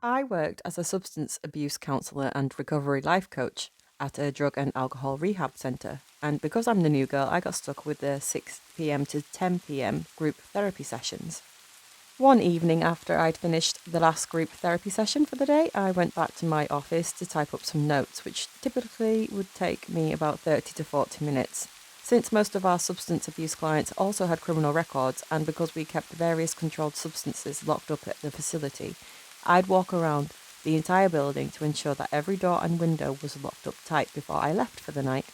I worked as a substance abuse counsellor and recovery life coach at a drug and alcohol rehab centre, and because I'm the new girl, I got stuck with the 6 p.m. to 10 p.m. group therapy sessions. One evening after I'd finished the last group therapy session for the day, I went back to my office to type up some notes, which typically would take me about 30 to 40 minutes. Since most of our substance abuse clients also had criminal records, and because we kept various controlled substances locked up at the facility, I'd walk around the entire building to ensure that every door and window was locked up tight before I left for the night.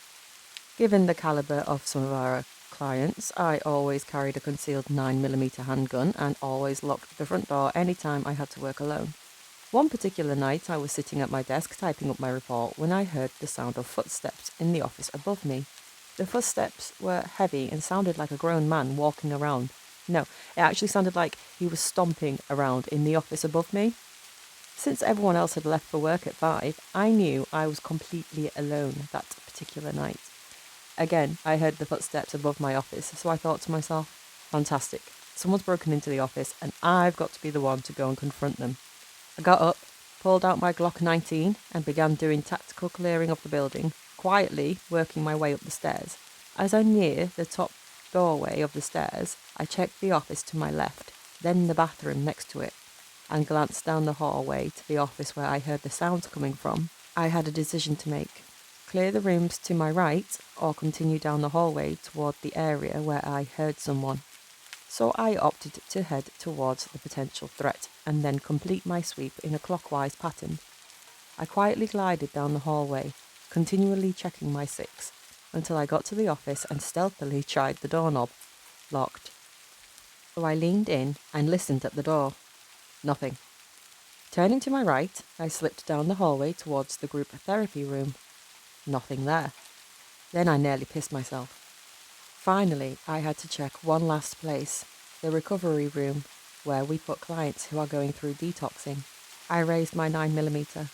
Given the calibre of some of our clients, I always carried a concealed 9mm handgun and always locked the front door anytime I had to work alone. One particular night, I was sitting at my desk typing up my report when I heard the sound of footsteps in the office above me. The footsteps were heavy and sounded like a grown man walking around. No, it actually sounded like he was stomping around in the office above me. Since everyone else had left for work at 5, I knew I was completely alone that particular night. Again, I heard the footsteps above my office, so I thought to myself, fantastic, someone's broken into the office and I've got to be the one to go and confront them. I got up, pulled out my Glock 19 and began doing tactical clearing of the building, quietly working my way up the stairs. As I near the top doorway of the stairs, I checked the office to my left, then the bathroom next to it, and glanced down the hallway to the office where I heard the sounds coming from. I had a decision to make. Clear the rooms to my right or continue down the hallway toward the area where I heard someone. So I opted to head towards the potential threat and then complete my sweep in a clockwise pattern. I quietly glided down the hallway, continually checking my 6, until I got to the office and stealthily tried the doorknob. Locked. So I leaned in and listened at the door. Nothing. Turning to my right, I slipped down the hallway towards the group therapy room. Nothing there. Then I nearly pissed myself. Finally, I had to check one last place, the recovery room, where we put clients who are going through detoxing. I raised my 9mm.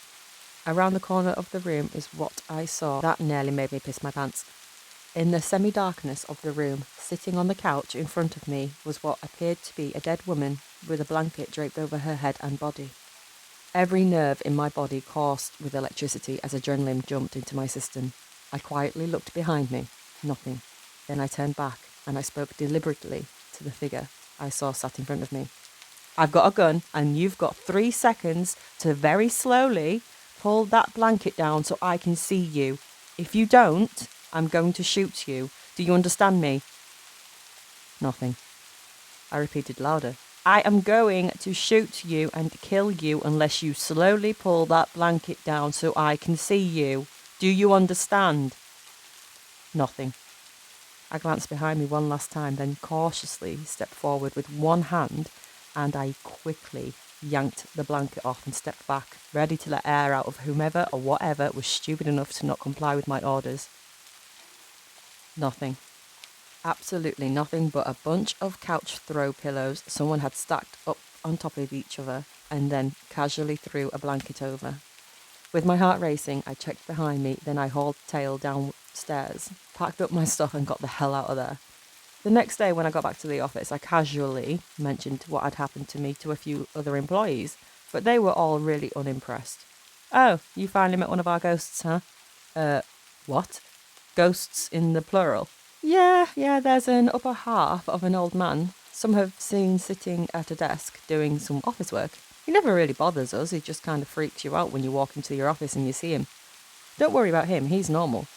Around the corner of the room is what I saw that nearly made me piss my pants. In the semi-darkness of the room, sitting on the couch in front of me, was what appeared to be a dead woman with a blanket draped over her head and body. Every nerve in my body coursed with electricity as adrenaline jumped into my system. I quietly looked behind me. Nothing. Then I turned back and I spoke deliberately to the figure I saw sat in front of me. I've got a gun and you've got 3 seconds to very slowly pull that blanket down so I can see you. If you don't, I'm going to shoot you. Do you understand me? Nothing. I repeated louder. I am going to shoot you and kill you unless you slowly pull that blanket down so I can see you. Do you understand? Nothing. I glanced behind me one last time, then cautiously stepped forward with one hand, and I quickly yanked the blanket off and stepped back, ready to let air out of whomever or whatever was stupid enough to not comply with my orders. Nothing. Absolutely nothing but a bunch of couch throw pillows someone had stacked up on top of each other and then casually threw a blanket over. With my heart racing, I checked behind me, then I hauled tail downstairs, packed up my stuff and got the hell out of there. The next day when I got back to the office, I casually mentioned what had happened to me to a few other employees, but they were all really unimpressed. Oh, you finally met one of our ghosts, huh? What? Ghosts in the plural? Yeah, there's an upper half of an old man. Some have seen sitting at a desk doing some office work. He never really bothers us, he just kind of freaks you out when you walk into your office and you see him. Don't worry about him, he's normal.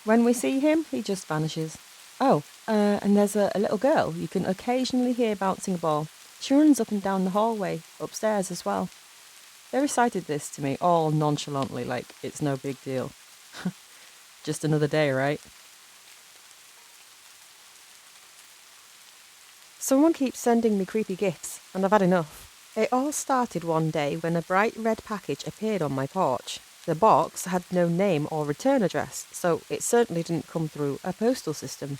When we see him, he just vanishes. Oh, and there's a little girl you can occasionally hear bouncing a ball. She runs up and down the hallway, upstairs as well. They recited this to me all nonchalantly, like it's no big deal. Just another day, right? Someone keeps sending me creepy gifts, and I've had enough. It all started one day when a bright red package appeared on my porch. The box had no name or return address, so it certainly didn't come through a postal system.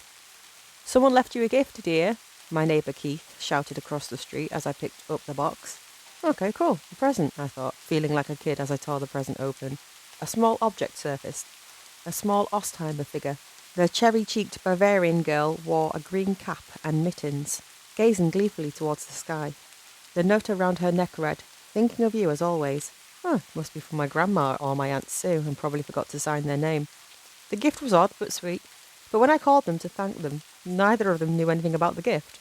Someone left you a gift, dear, my neighbour Keith shouted across the street as I picked up the box. Okay, cool, a present, I thought, feeling like a kid as I tore the present open. A small object surfaced. A small Ostheimer figure. The cherry-cheeked Bavarian girl wore a green cap and mittens, gazing gleefully towards the sky. The note around her neck read, thinking of you as always. Huh, must be from my grandma or my Aunt Sue, and probably forgot to sign their name. The gift was odd but sweet, but when I called them to thank them, neither of them knew anything about the gift.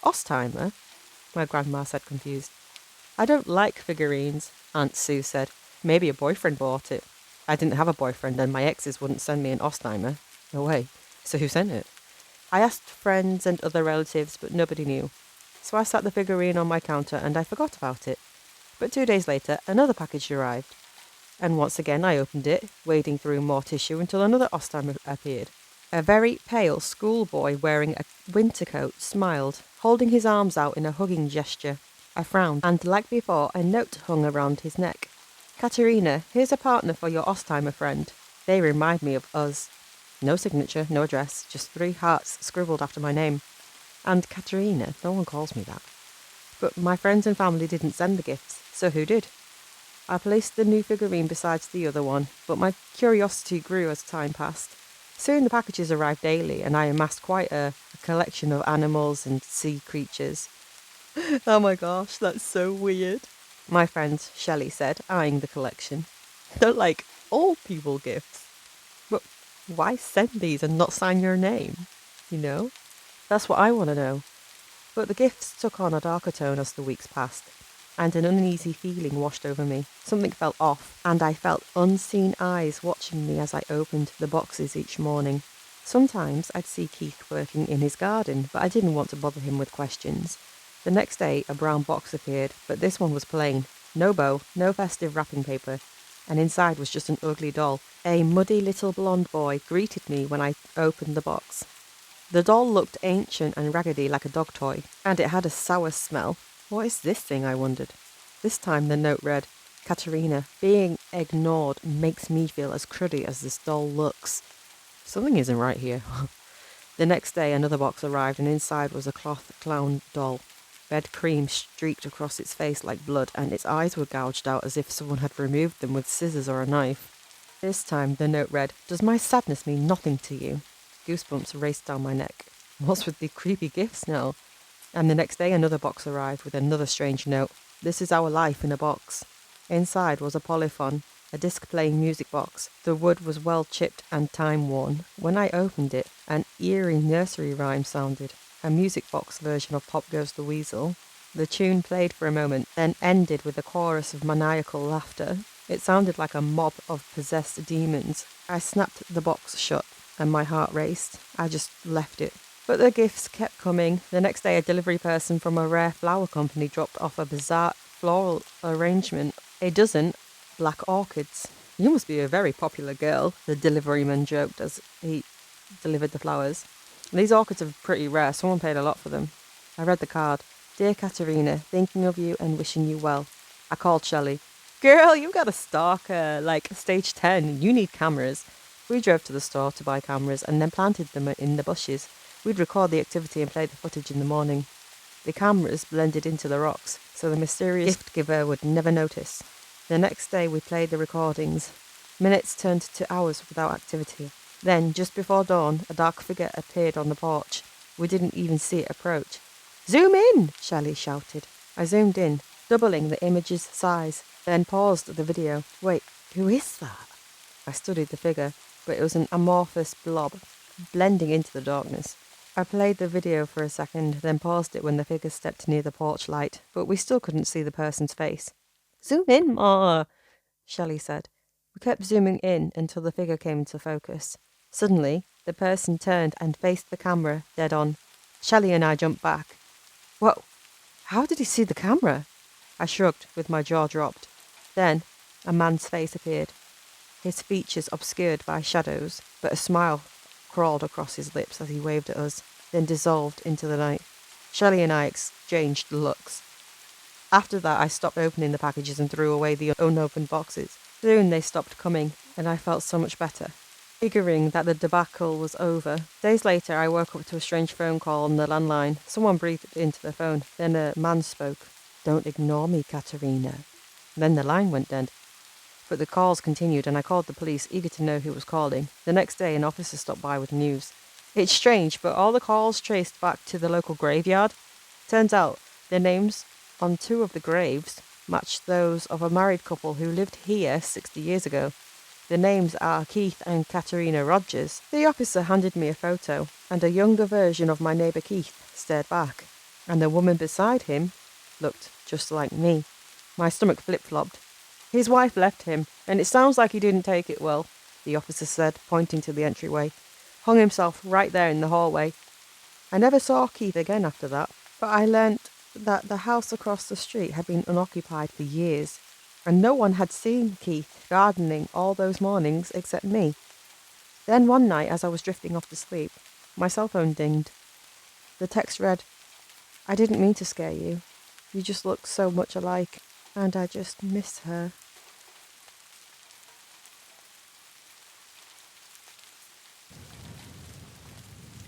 Ostheimer? My grandma said, confused. I don't like figurines, Aunt Sue said. Maybe a boyfriend bought it. I didn't have a boyfriend, and my exes wouldn't send me an Ostheimer. No way. So who sent it? I asked friends and other relatives, but nobody knew. So I sat the figurine on my counter and I forgot about it. But 2 days later, another package arrived. And once again I opened it, wading through more tissue until another Ostheimer appeared. A very pale schoolboy wearing a winter coat smiled, holding his arms out in a hugging gesture. I frowned, and like before, a note hung around his neck. Katerina, here's a partner for your Ostheimer friend. They remind me of us. No signature, no address, just 3 hearts scribbled after my name. And Katerina, no one calls me that. But my friends and family didn't send the gifts, so who did? I placed the new figurine beside the other one, but my curiosity grew as time passed. Soon the packages arrived daily, and I amassed quite a collection of animals and sea creatures. Oh my gosh, that's so weird, my friend Shelley said, eyeing the collection. They're like old people gifts. But why send these and not sign your name? You know? That's what I want to know. But the gifts took on a darker tone as the weeks passed, and an uneasy feeling washed over me. Something felt off, and I felt unseen eyes watching me as I opened the boxes each morning. Sometimes I'd see Keith working in his garden, but I didn't want to bother him with questions. The next day, a brown box appeared, but this one was plain. No bow, no festive wrapping paper, and inside was just an ugly doll. A muddy little blonde boy greeted me when I opened the box. The doll looked ancient and raggedy like a dog toy, and it had a sour smell. What is this thing, I wondered. This time the note read, Katerina, being ignored makes me feel as cruddy as this doll looks. Something isn't right here. The next day another box arrived, and inside was a cloth clown doll. Red cream streaked across its face like blood, and its eyes were gouged out as if someone had removed them with scissors or a knife. This time the note read, Does my sadness mean nothing to you? Goosebumps raced down my neck. What's with the creepy gifts now? And the next day another box arrived with another strange note. This is our life in a box. Inside was a polyphone, a disc-playing music box. The wood was well chipped and time-worn. When I opened it, an eerie nursery rhyme sounded, a music box version of Pop Goes the Weasel. The tune played for a moment, then ended with a chorus of maniacal laughter. It sounded like a mob of possessed demons. I snapped the box shut, and my heart raced. I just left it. But the gifts kept coming. The next day a delivery person from a rare flower company dropped off a bizarre floral arrangement. A dozen black orchids. You must be a very popular girl, the deliveryman joked as he delivered the flowers. These orchids are pretty rare. Someone paid a lot for them. I read the card. Dear Katerina, thinking of you and wishing you well. I called Shelley. Girl, you got a stalker, like stage 10. You need cameras. We drove to the store to buy cameras and then planted them in the bushes. We'd record the activity and play the footage in the morning. The cameras blended into the rocks, so the mysterious gift giver would never notice. The next day we played the recordings. Minutes turned to hours without activity. Then, just before dawn, a dark figure appeared on the porch. We didn't even see it approach. Zoom in, Shelley shouted. I zoomed in, doubling the image's size, then paused the video. Wait, who is that? I studied the figure, but it was an amorphous blob, blending into the darkness. I played the video for a second, then paused it when the figure stepped near the porch light, but we still couldn't see the person's face. Zoom in more, Shelley said. We kept zooming in until the figure came into focus. Suddenly, the person turned and faced the camera dead on. Shelley and I jumped back. Whoa, how did he see the camera? I shrugged, with my jaw dropped. Then, a man's face appeared, his features obscured by shadows, but a smile crawled across his lips as he waved at us, then dissolved into the night. Shelley and I exchanged looks. After that, I stopped opening the packages and threw away the unopened boxes. Soon they stopped coming, and I felt so much better, figuring that the debacle was over. Days later, I woke up to a strange phone call on the landline. Someone breathed into the phone. Then a man spoke. Don't ignore me, Katerina. Then the line went dead. But the calls continued, and I called the police, eager to know who was calling. The next day, an officer stopped by with news. It's strange, but all the calls traced back to the local graveyard. Turns out, their names on 2 of the graves matched those of a married couple who lived here 60 years ago. The names are Keith and Katerina Rogers. The officer handed me a photo, and a younger version of my neighbour Keith stared back, and the woman beside him looked just like me. My stomach flip-flopped. His wife left him, and it sounds like he didn't take it well, the officer said, pointing to the entryway. Hung himself right there in the hallway. I never saw Keith again after that, but I learnt that the house across the street had been unoccupied for years, and no one had seen Keith gardening all those mornings except me. Then one night, as I was drifting off to sleep, my cell phone dinged. The text read, "I didn't mean to scare you. You just look so much alike, and I just miss her."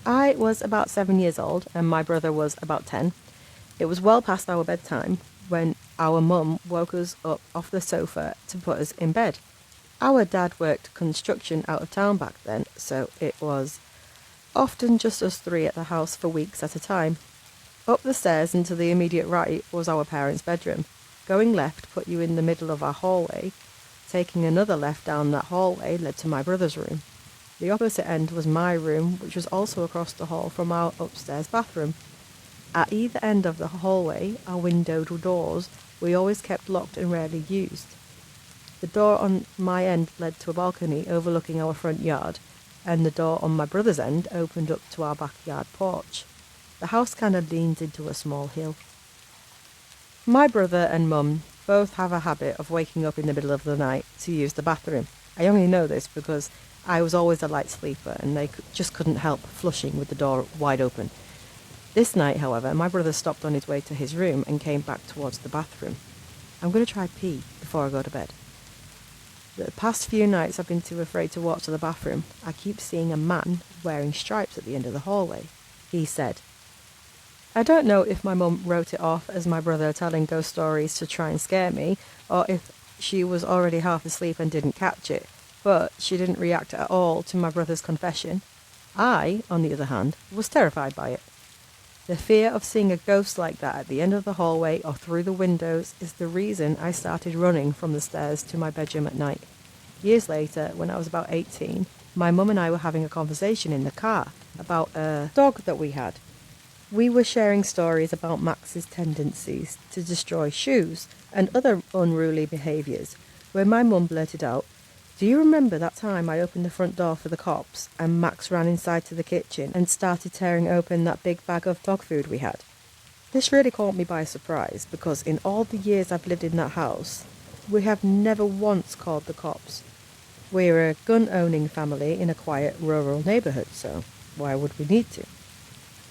I was about 7 years old, and my brother was about 10. It was well past our bedtime when our mum woke us up off the sofa to put us in bed. Our dad worked construction out of town back then, so it was often just us three at the house for weeks at a time. Up the stairs and to the immediate right was our parents' bedroom. Going left put you in the middle of our hallway. Taking another left down that hallway led to my brother's room. The opposite end was my room, which was also across the hall from our upstairs bathroom. At either end of the hallway are windowed doors we always kept locked and rarely used. The door on my end led to a balcony overlooking our front yard, and the door on my brother's end opened up to our backyard porch. The house kind of leans into a small hill. My brother and mum both have a habit of waking up in the middle of the night to use the bathroom. I only know this because I was always a light sleeper and they just couldn't help flushing with the door wide open. This night, however, my brother stopped on his way to his room and came back towards the bathroom. I'm going to try pee before I go to bed. The past few nights I've been too afraid to walk to the bathroom. I keep seeing a man wearing stripes at the end of the hallway, he said. I don't know if my mum wrote it off as my brother telling ghost stories to try and scare me, or if she was already half asleep and didn't catch it, but she didn't react at all to my brother's confession. I, on the other hand, was terrified by it. The fear of seeing a ghost like that at the end of the hallway or through the windows is the reason I started running from the stairs to my bedroom at night. Years later, when I was about 18, my mum and I were having a conversation in the car about a dog that we had. We were sharing stories about Max's tendencies to destroy shoes and other unruly behaviours, when my mum blurted out, "Do you remember that time I opened the front door for the cops and Max ran inside to the kitchen and started tearing open that big bag of dog food we had?" This really caught me by surprise because in all the years I've lived in that house, we have never once called the cops. We're a gun-owning family in a quiet rural neighbourhood, so why would we need to?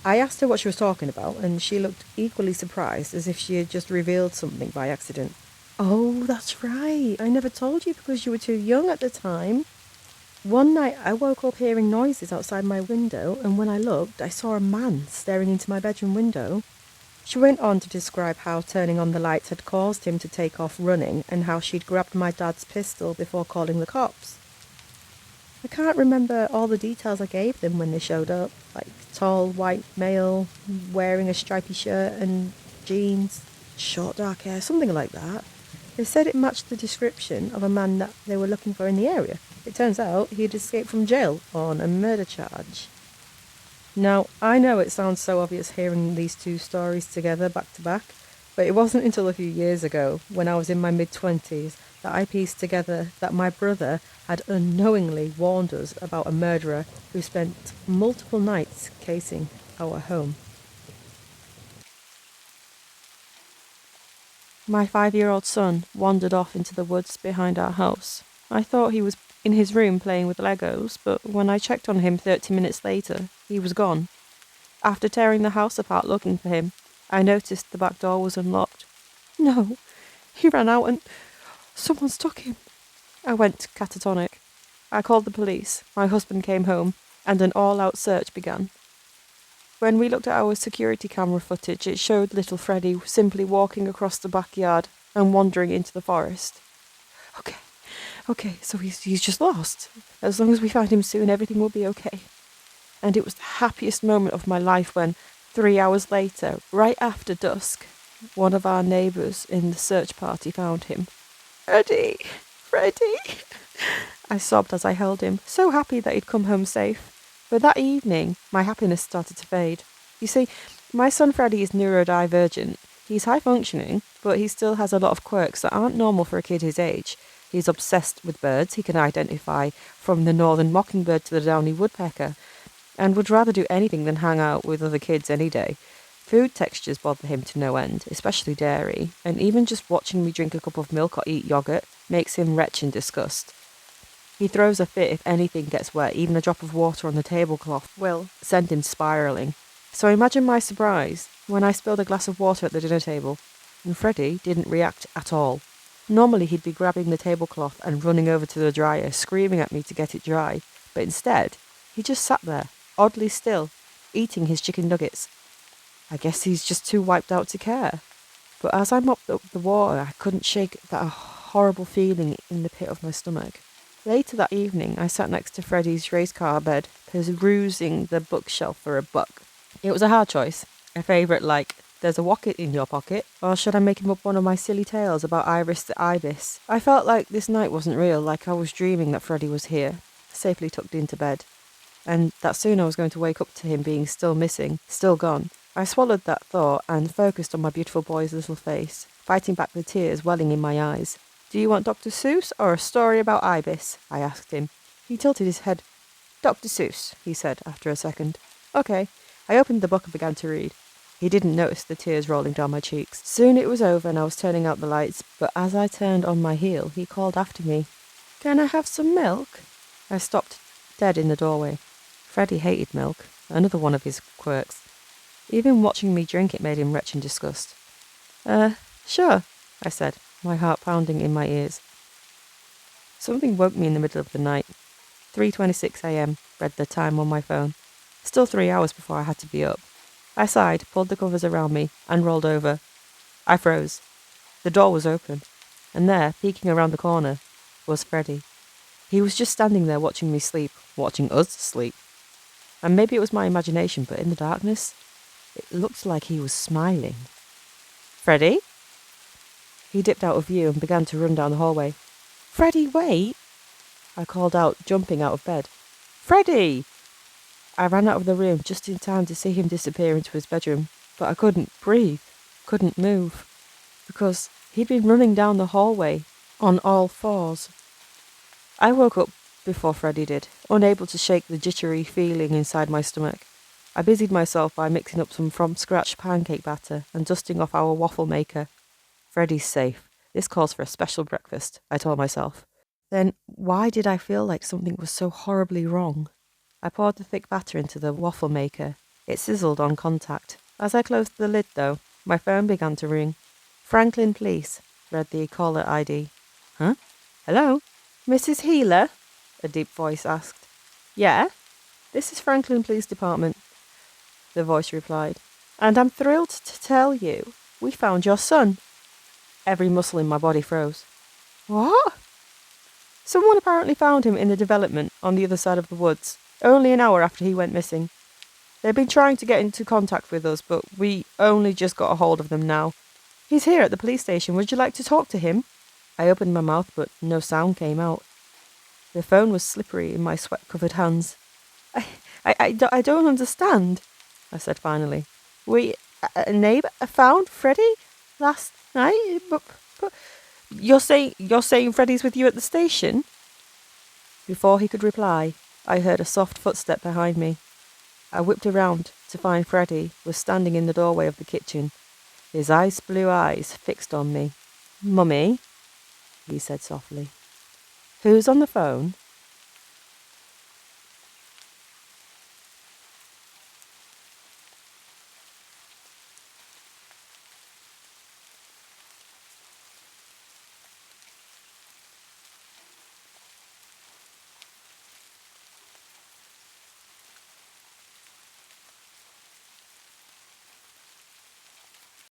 I asked her what she was talking about, and she looked equally surprised as if she had just revealed something by accident. "Oh, that's right. I never told you because you were too young at the time. One night I woke up hearing noises outside my window, and when I looked, I saw a man staring into my bedroom window." She went on to describe how turning on the lights had caused him to take off running and how she'd grabbed my dad's pistol before calling the cops. I can't remember all the details I gave them when they showed up, like tall white male, wearing a stripy shirt and jeans, short dark hair, something like that. They said it matched the description of a man that they were looking for in the area. It turns out he'd escaped from jail on a murder charge. Now, I know it sounds so obvious hearing these two stories together back to back, but it wasn't until a few years ago, when I was in my mid-20s, that I pieced together that my brother had unknowingly warned us about a murderer who spent multiple nights casing our home. My 5-year-old son wandered off into the woods behind our house. I thought he was in his room playing with Legos, but when I checked on him 30 minutes later, he was gone. After tearing the house apart looking for him, I noticed the back door was unlocked. "No, he ran out and someone's took him." I went catatonic. I called the police, my husband came home, and an all-out search began. When we looked at our security camera footage, it showed little Freddie simply walking across the backyard and wandering into the forest. Okay, so he's just lost. As long as we find him soon, everything will be okay. And it was the happiest moment of my life when, 3 hours later, right after dusk, one of our neighbours in the search party found him. Freddie! Freddie! I sobbed as I held him, so happy that he'd come home safe. But that evening, my happiness started to fade. You see, my son Freddie is neurodivergent. He's high functioning, but he still has a lot of quirks that aren't normal for a kid his age. He's obsessed with birds. He can identify from the northern mockingbird to the downy woodpecker, and would rather do anything than hang out with other kids any day. Food textures bother him to no end, especially dairy, and even just watching me drink a cup of milk or eat yogurt makes him retch in disgust. He throws a fit if anything gets wet, even a drop of water on the tablecloth will send him spiralling. So imagine my surprise when I spilled a glass of water at the dinner table, and Freddie didn't react at all. Normally he'd be grabbing the tablecloth and running over to the dryer, screaming at me to get it dry, but instead, he just sat there, oddly still, eating his chicken nuggets. I guess he's just too wiped out to care. But as I mopped up the water, I couldn't shake that horrible feeling in the pit of my stomach. Later that evening, I sat next to Freddie's race car bed, perusing the bookshelf for a book. It was a hard choice. A favourite like, there's a wocket in your pocket, or should I make him up one of my silly tales about Iris the ibis? I felt like this night wasn't real, like I was dreaming that Freddie was here, safely tucked into bed, and that soon I was going to wake up to him being still missing, still gone. I swallowed that thought and focused on my beautiful boy's little face, fighting back the tears welling in my eyes. Do you want Dr. Seuss or a story about Ibis? I asked him. He tilted his head. Dr. Seuss, he said after a second. Okay. I opened the book and began to read. He didn't notice the tears rolling down my cheeks. Soon it was over and I was turning out the lights, but as I turned on my heel, he called after me. Can I have some milk? I stopped dead in the doorway. Freddie hated milk, another one of his quirks. Even watching me drink it made him retch in disgust. Sure, I said, my heart pounding in my ears. Something woke me in the middle of the night. 3:26 a.m, read the time on my phone. Still 3 hours before I had to be up. I sighed, pulled the covers around me, and rolled over. I froze. The door was open, and there, peeking around the corner, was Freddie. He was just standing there watching me sleep, watching us sleep. And maybe it was my imagination, but in the darkness, it looked like he was smiling. Freddie? He dipped out of view and began to run down the hallway. Freddie, wait! I called out, jumping out of bed. Freddie! I ran out of the room just in time to see him disappear into his bedroom, but I couldn't breathe, couldn't move, because he'd been running down the hallway on all fours. I woke up before Freddie did, unable to shake the jittery feeling inside my stomach. I busied myself by mixing up some from-scratch pancake batter and dusting off our waffle maker. Freddie's safe. This calls for a special breakfast, I told myself. Then why did I feel like something was so horribly wrong? I poured the thick batter into the waffle maker. It sizzled on contact. As I closed the lid, though, my phone began to ring. Franklin Police, read the caller ID. Huh? Hello? Mrs. Healer? A deep voice asked. Yeah? This is Franklin Police Department, the voice replied. And I'm thrilled to tell you, we found your son. Every muscle in my body froze. What? Someone apparently found him in the development on the other side of the woods, only an hour after he went missing. They've been trying to get into contact with us, but we only just got a hold of them now. He's here at the police station. Would you like to talk to him? I opened my mouth, but no sound came out. The phone was slippery in my sweat-covered hands. I don't understand, I said finally. A neighbour found Freddie last night? But you're saying Freddie's with you at the station? Before he could reply, I heard a soft footstep behind me. I whipped around to find Freddie was standing in the doorway of the kitchen, his ice blue eyes fixed on me. Mummy, he said softly. Who's on the phone?